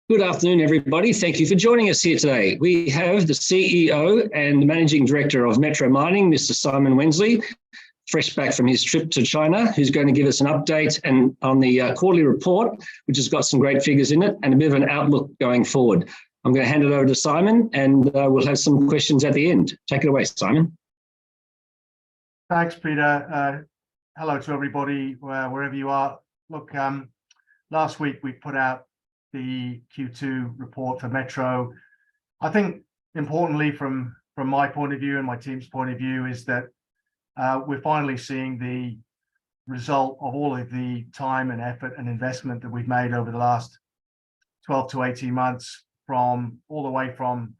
Good afternoon, everybody. Thank you for joining us here today. We have the CEO and Managing Director of Metro Mining, Mr. Simon Wensley, fresh back from his trip to China, who's going to give us an update on the quarterly report, which has got some great figures in it and a bit of an outlook going forward. I'm going to hand it over to Simon and we'll have some questions at the end. Take it away, Simon. Thanks, Peter. Hello to everybody, wherever you are. Look, last week we put out the Q2 report for Metro. I think importantly from my point of view and my team's point of view is that we're finally seeing the result of all of the time and effort and investment that we've made over the last 12 to 18 months, from all the way from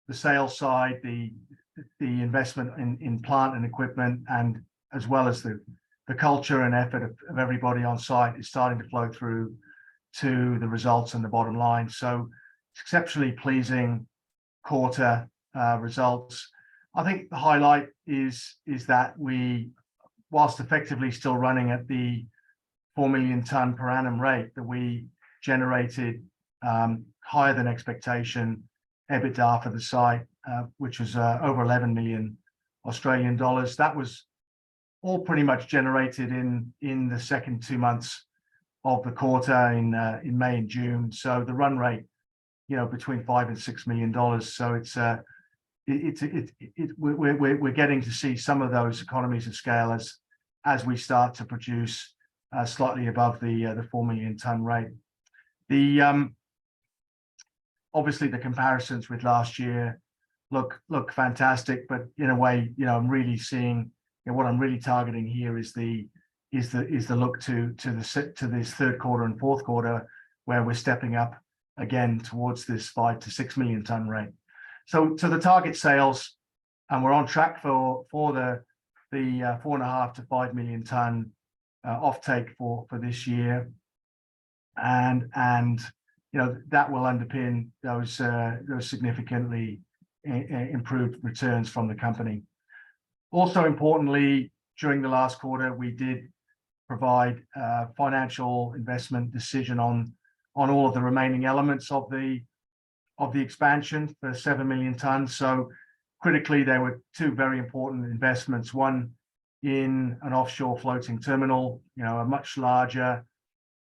the sales side, the investment in plant and equipment, and as well as the culture and effort of everybody on site is starting to flow through to the results and the bottom line. So exceptionally pleasing quarter results. I think the highlight is that we, whilst effectively still running at the 4 million tonne per annum rate, that we generated higher than expectation EBITDA for the site, which was over 11 million Australian dollars. That was all pretty much generated in the second 2 months of the quarter in May and June. So the run rate, between $5 and $6 million. So we're getting to see some of those economies of scale as we start to produce slightly above the 4 million tonne rate. Obviously the comparisons with last year look fantastic, but in a way, I'm really seeing, what I'm really targeting here is the look to this third quarter and fourth quarter, where we're stepping up again towards this 5 to 6 million tonne rate. So to the target sales, and we're on track for the 4.5 to 5 million tonne offtake for this year, and that will underpin those significantly improved returns from the company. Also importantly, during the last quarter, we did provide a financial investment decision on all of the remaining elements of the expansion for 7 million tonnes. So critically, there were two very important investments. One in an offshore floating terminal, a much larger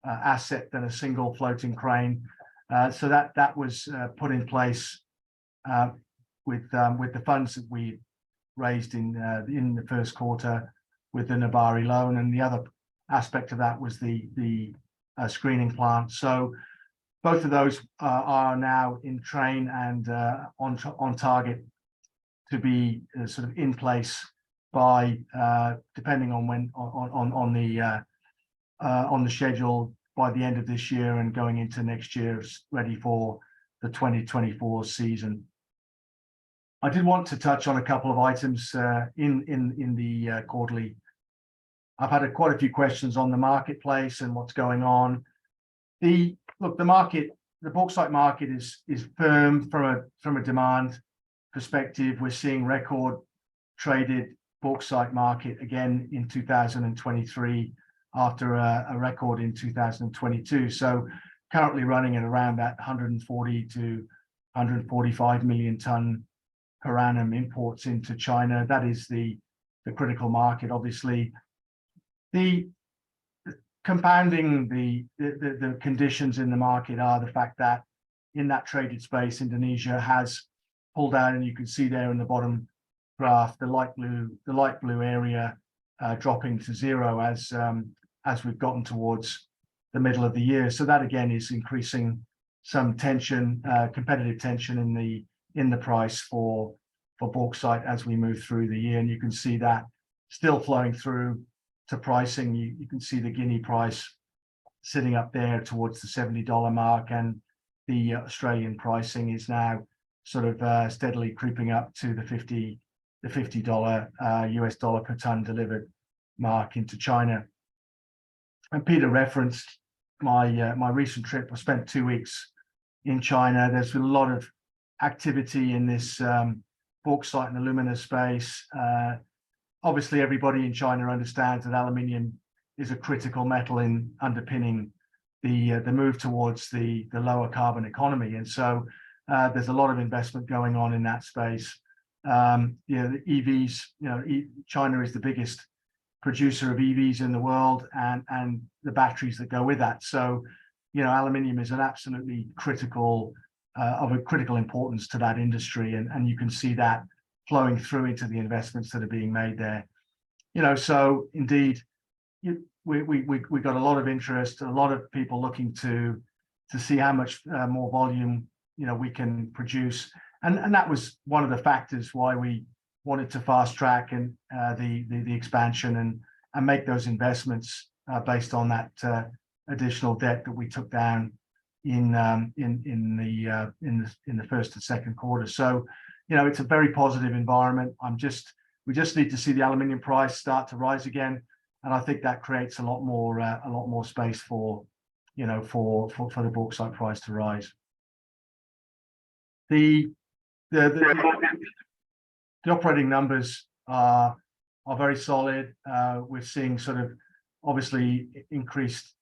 asset than a single floating crane. So that was put in place with the funds that we raised in the first quarter with the Nabari loan, and the other aspect of that was the screening plant. So both of those are now in train and on target to be sort of in place by depending on when on the schedule, by the end of this year and going into next year, ready for the 2024 season. I did want to touch on a couple of items in the quarterly. I've had quite a few questions on the marketplace and what's going on. The bauxite market is firm from a demand perspective. We're seeing record traded bauxite market again in 2023 after a record in 2022. So currently running at around that 140 to 145 million tonne per annum imports into China. That is the critical market, obviously. The compounding the conditions in the market are the fact that in that traded space, Indonesia has pulled out, and you can see there in the bottom graph, the light blue area dropping to zero as we've gotten towards the middle of the year. So that again is increasing some tension, competitive tension in the price for bauxite as we move through the year, and you can see that still flowing through to pricing. You can see the Guinea price sitting up there towards the $70 mark, and the Australian pricing is now sort of steadily creeping up to the $50 US dollar per tonne delivered mark into China. And Peter referenced my recent trip. I spent 2 weeks in China. There's been a lot of activity in this bauxite and alumina space. Obviously, everybody in China understands that aluminium is a critical metal in underpinning the move towards the lower carbon economy. And so there's a lot of investment going on in that space. The EVs, China is the biggest producer of EVs in the world, and the batteries that go with that. So, aluminium is an absolutely critical of a critical importance to that industry, and you can see that flowing through into the investments that are being made there. So indeed, we got a lot of interest, a lot of people looking to see how much more volume we can produce, and that was one of the factors why we wanted to fast track and the expansion and make those investments based on that additional debt that we took down in the first and second quarter. So it's a very positive environment. We just need to see the aluminium price start to rise again, and I think that creates a lot more space for the bauxite price to rise. The operating numbers are very solid. We're seeing sort of obviously increased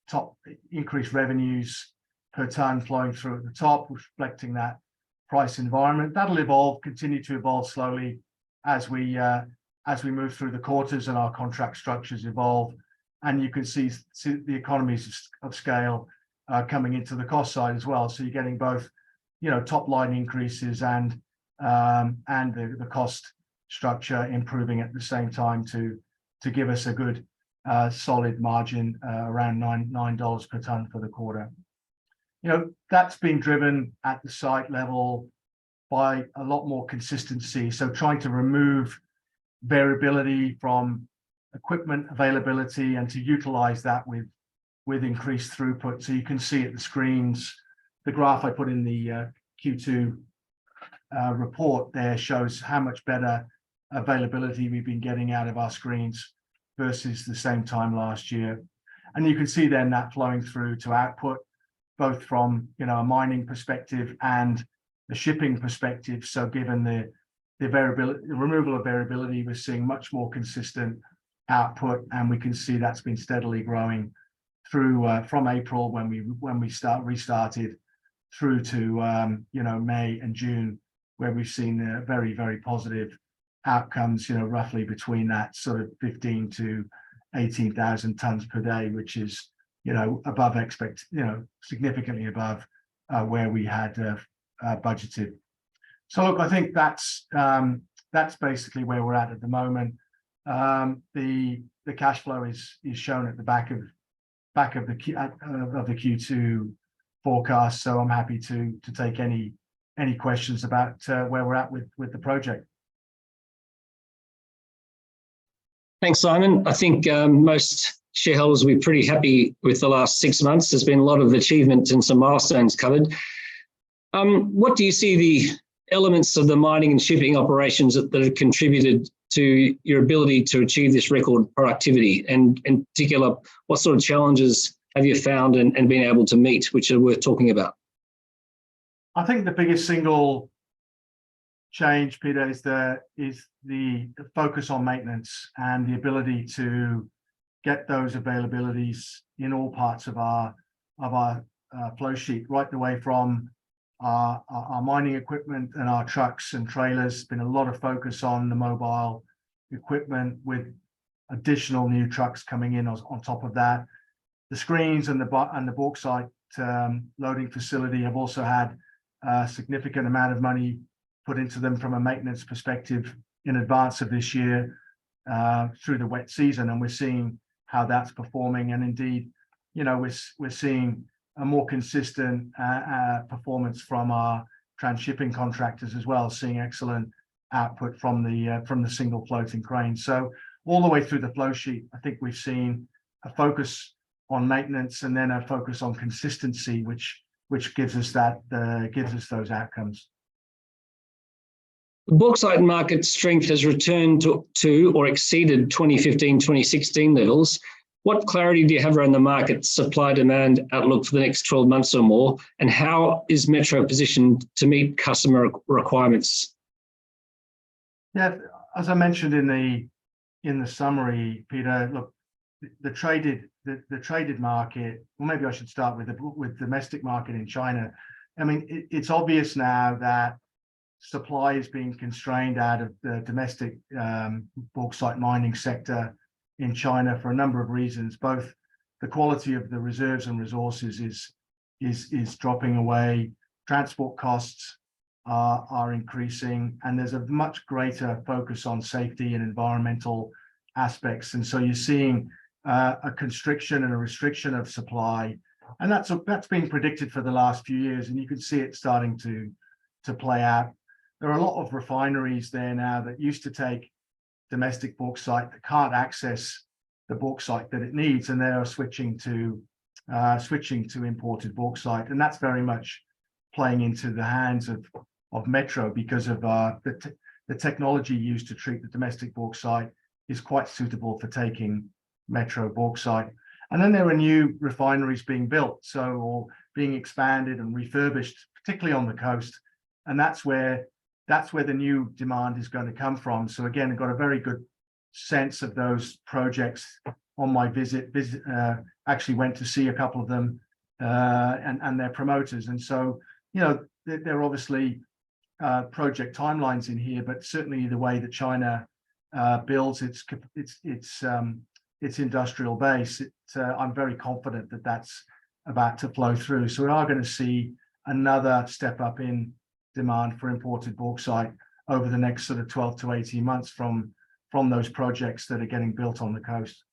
revenues per ton flowing through at the top, reflecting that price environment. That'll continue to evolve slowly as we move through the quarters and our contract structures evolve. And you can see the economies of scale coming into the cost side as well. So you're getting both, top line increases and the cost structure improving at the same time to give us a good solid margin around $9 per ton for the quarter. That's been driven at the site level by a lot more consistency. So trying to remove variability from equipment availability and to utilize that with increased throughput. So you can see at the screens, the graph I put in the Q2 report there shows how much better availability we've been getting out of our screens versus the same time last year. And you can see then that flowing through to output, both from a mining perspective and the shipping perspective. So given the variability, the removal of variability, we're seeing much more consistent output, and we can see that's been steadily growing through from April when we restarted through to May and June, where we've seen very, very positive outcomes, roughly between that sort of 15 to 18,000 tons per day, which is above significantly above where we had budgeted. So look, I think that's basically where we're at the moment. The cash flow is shown at the back of the Q2 forecast. So I'm happy to take any questions about where we're at with the project. Thanks, Simon. I think most shareholders will be pretty happy with the last 6 months. There's been a lot of achievements and some milestones covered. What do you see the elements of the mining and shipping operations that have contributed to your ability to achieve this record productivity? And in particular, what sort of challenges have you found and been able to meet, which are worth talking about? I think the biggest single change, Peter, is the focus on maintenance and the ability to get those availabilities in all parts of our flow sheet, right the way from our mining equipment and our trucks and trailers. Been a lot of focus on the mobile equipment with additional new trucks coming in on top of that. The screens and the bauxite loading facility have also had a significant amount of money put into them from a maintenance perspective in advance of this year through the wet season, and we're seeing how that's performing. And indeed, we're seeing a more consistent performance from our transshipping contractors as well, seeing excellent output from the single floating crane. So all the way through the flow sheet, I think we've seen a focus on maintenance and then a focus on consistency, which gives us those outcomes. The bauxite market strength has returned to or exceeded 2015-2016 levels. What clarity do you have around the market supply-demand outlook for the next 12 months or more, and how is Metro positioned to meet customer requirements? Yeah, as I mentioned in the summary, Peter, look, the traded market, well, maybe I should start with domestic market in China. I mean, it's obvious now that supply is being constrained out of the domestic bauxite mining sector in China for a number of reasons. Both the quality of the reserves and resources is dropping away, transport costs are increasing, and there's a much greater focus on safety and environmental aspects. And so you're seeing a constriction and a restriction of supply, and that's been predicted for the last few years, and you can see it starting to play out. There are a lot of refineries there now that used to take domestic bauxite that can't access the bauxite that it needs, and they are switching to imported bauxite, and that's very much playing into the hands of Metro because of the technology used to treat the domestic bauxite is quite suitable for taking Metro bauxite. And then there are new refineries being built, or being expanded and refurbished, particularly on the coast, and that's where the new demand is going to come from. So again, I got a very good sense of those projects on my visit. Actually went to see a couple of them and their promoters. And so, there are obviously project timelines in here, but certainly the way that China builds its industrial base, I'm very confident that that's about to flow through. So we are going to see another step up in demand for imported bauxite over the next sort of 12 to 18 months from those projects that are getting built on the coast.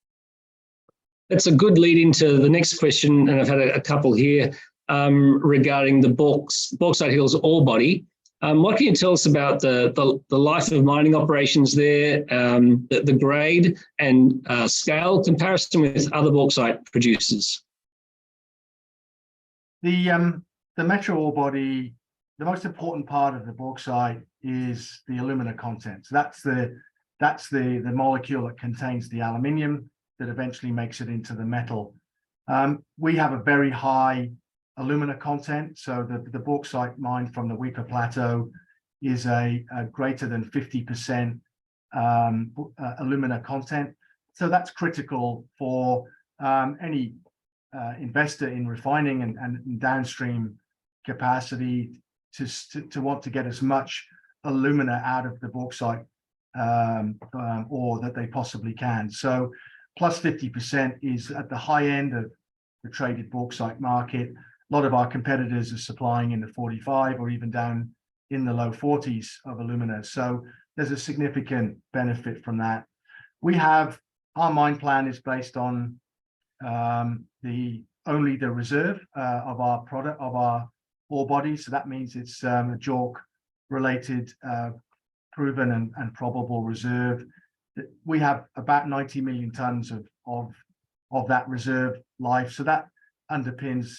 That's a good lead into the next question, and I've had a couple here regarding the Bauxite Hills ore body. What can you tell us about the life of mining operations there, the grade and scale comparison with other bauxite producers? The Metro ore body, the most important part of the bauxite is the alumina content. So that's the molecule that contains the aluminium that eventually makes it into the metal. We have a very high alumina content. So the bauxite mined from the Weipa Plateau is a greater than 50% alumina content. So that's critical for any investor in refining and downstream capacity to want to get as much alumina out of the bauxite ore that they possibly can. So plus 50% is at the high end of the traded bauxite market. A lot of our competitors are supplying in the 45 or even down in the low 40s of alumina. So there's a significant benefit from that. Our mine plan is based on only the reserve of our ore body. So that means it's a JORC related proven and probable reserve. We have about 90 million tons of that reserve life. So that underpins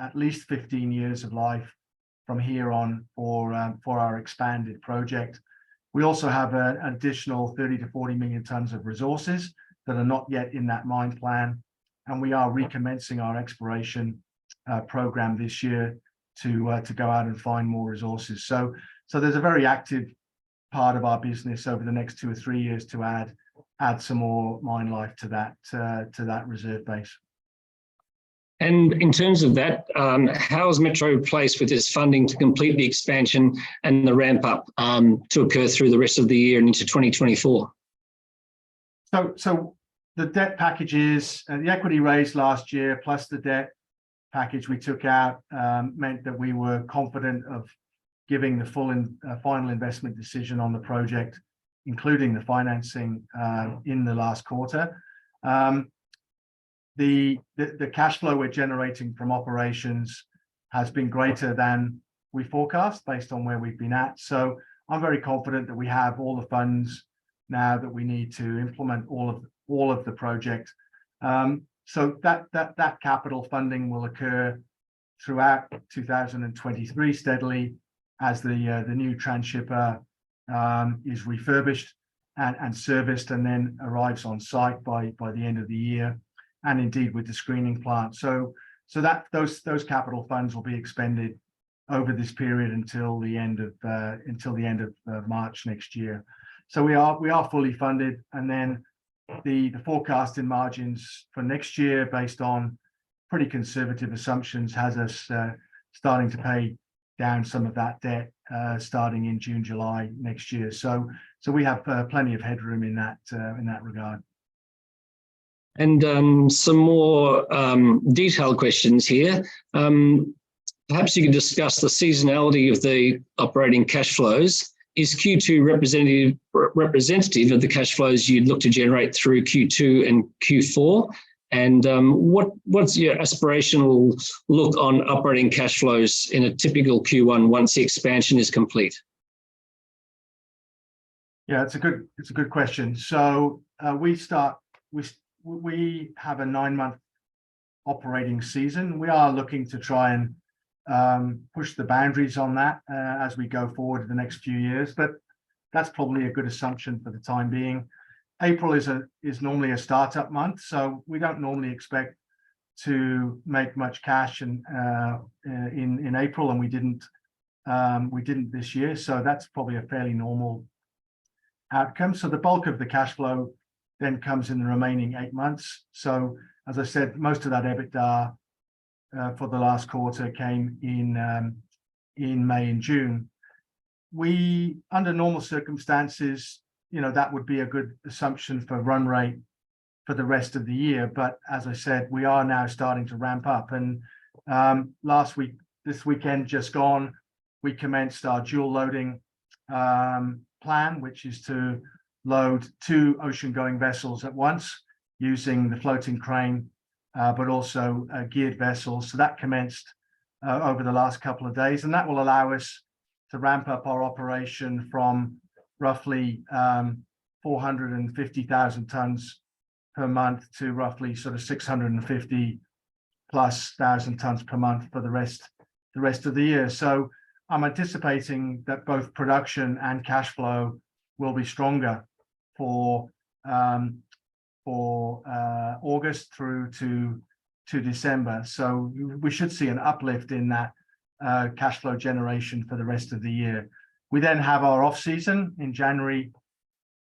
at least 15 years of life from here on for our expanded project. We also have an additional 30 to 40 million tons of resources that are not yet in that mine plan. And we are recommencing our exploration program this year to go out and find more resources. So there's a very active part of our business over the next 2 or 3 years to add some more mine life to that reserve base. And in terms of that, how is Metro placed with its funding to complete the expansion and the ramp up to occur through the rest of the year and into 2024? So the debt packages, the equity raised last year plus the debt package we took out meant that we were confident of giving the full final investment decision on the project, including the financing in the last quarter. The cash flow we're generating from operations has been greater than we forecast based on where we've been at. So I'm very confident that we have all the funds now that we need to implement all of the project. So that capital funding will occur throughout 2023 steadily as the new transhipper is refurbished and serviced and then arrives on site by the end of the year, and indeed with the screening plant. So that those capital funds will be expended over this period until the end of March next year. So we are fully funded, and then the forecasting margins for next year, based on pretty conservative assumptions, has us starting to pay down some of that debt starting in June, July next year. So we have plenty of headroom in that regard. And some more detailed questions here. Perhaps you can discuss the seasonality of the operating cash flows. Is Q2 representative of the cash flows you'd look to generate through Q2 and Q4? And what's your aspirational look on operating cash flows in a typical Q1 once the expansion is complete? Yeah, it's a good question. So we have a 9-month operating season. We are looking to try and push the boundaries on that as we go forward in the next few years, but that's probably a good assumption for the time being. April is normally a startup month, so we don't normally expect to make much cash in April, and we didn't this year, so that's probably a fairly normal outcome. So the bulk of the cash flow then comes in the remaining 8 months. So as I said, most of that EBITDA for the last quarter came in May and June. Under normal circumstances, that would be a good assumption for run rate for the rest of the year. But as I said, we are now starting to ramp up. And this weekend just gone, we commenced our dual loading plan, which is to load 2 ocean-going vessels at once using the floating crane, but also geared vessels. So that commenced over the last couple of days, and that will allow us to ramp up our operation from roughly 450,000 tons per month to roughly sort of 650 plus thousand tons per month for the rest of the year. So I'm anticipating that both production and cash flow will be stronger for August through to December. So we should see an uplift in that cash flow generation for the rest of the year. We then have our off season in January,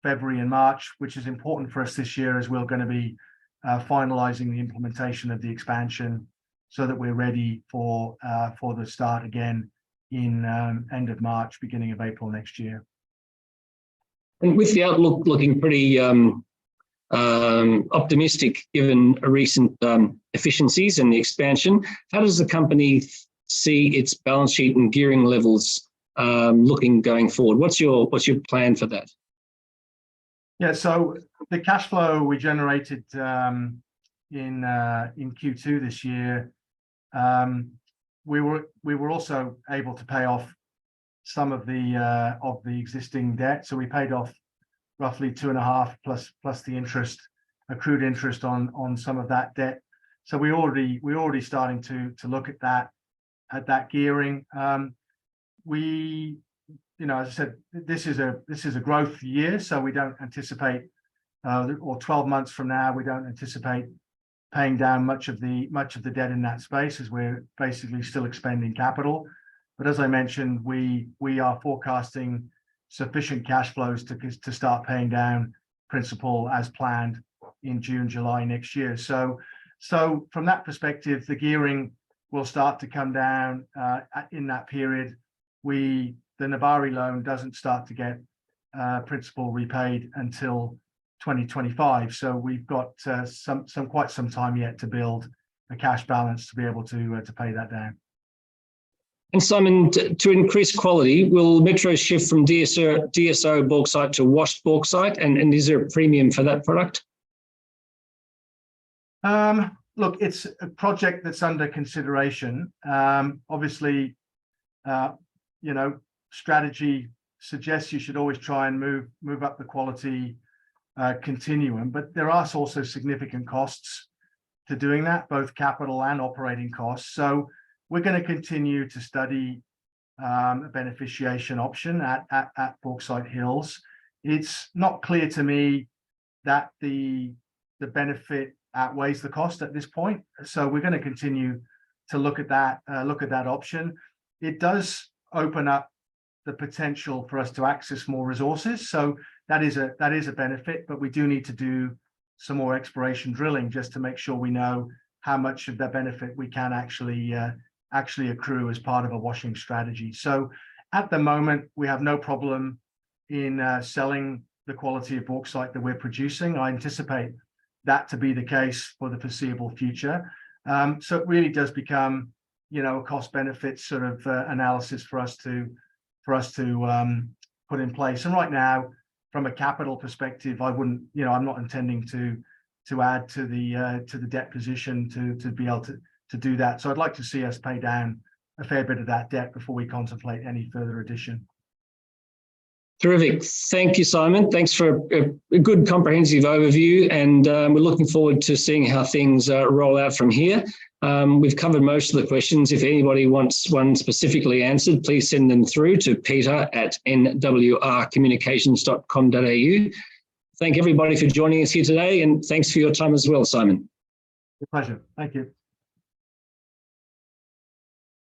February, and March, which is important for us this year, as we're going to be finalizing the implementation of the expansion so that we're ready for the start again in end of March, beginning of April next year. And with the outlook looking pretty optimistic given recent efficiencies and the expansion, how does the company see its balance sheet and gearing levels looking going forward? What's your plan for that? Yeah, so the cash flow we generated in Q2 this year, we were also able to pay off some of the existing debt. So we paid off roughly 2.5 plus the interest, accrued interest on some of that debt. So we're already starting to look at that gearing. As I said, this is a growth year, so we don't anticipate, or 12 months from now, we don't anticipate paying down much of the debt in that space, as we're basically still expending capital. But as I mentioned, we are forecasting sufficient cash flows to start paying down principal as planned in June, July next year. So from that perspective, the gearing will start to come down in that period. The Nabari loan doesn't start to get principal repaid until 2025. So we've got quite some time yet to build a cash balance to be able to pay that down. And Simon, to increase quality, will Metro shift from DSO bauxite to washed bauxite? And is there a premium for that product? Look, it's a project that's under consideration. Obviously, strategy suggests you should always try and move up the quality continuum, but there are also significant costs to doing that, both capital and operating costs. So we're going to continue to study a beneficiation option at Bauxite Hills. It's not clear to me that the benefit outweighs the cost at this point, so we're going to continue to look at that option. It does open up the potential for us to access more resources, so that is a benefit, but we do need to do some more exploration drilling just to make sure we know how much of the benefit we can actually accrue as part of a washing strategy. So at the moment, we have no problem in selling the quality of bauxite that we're producing. I anticipate that to be the case for the foreseeable future. So it really does become, a cost-benefit sort of analysis for us to put in place. And right now, from a capital perspective, I wouldn't, I'm not intending to add to the debt position to be able to do that. So I'd like to see us pay down a fair bit of that debt before we contemplate any further addition. Terrific. Thank you, Simon. Thanks for a good comprehensive overview, and we're looking forward to seeing how things roll out from here. We've covered most of the questions. If anybody wants one specifically answered, please send them through to peter@nwrcommunications.com.au. Thank everybody for joining us here today, and thanks for your time as well, Simon. A pleasure. Thank you.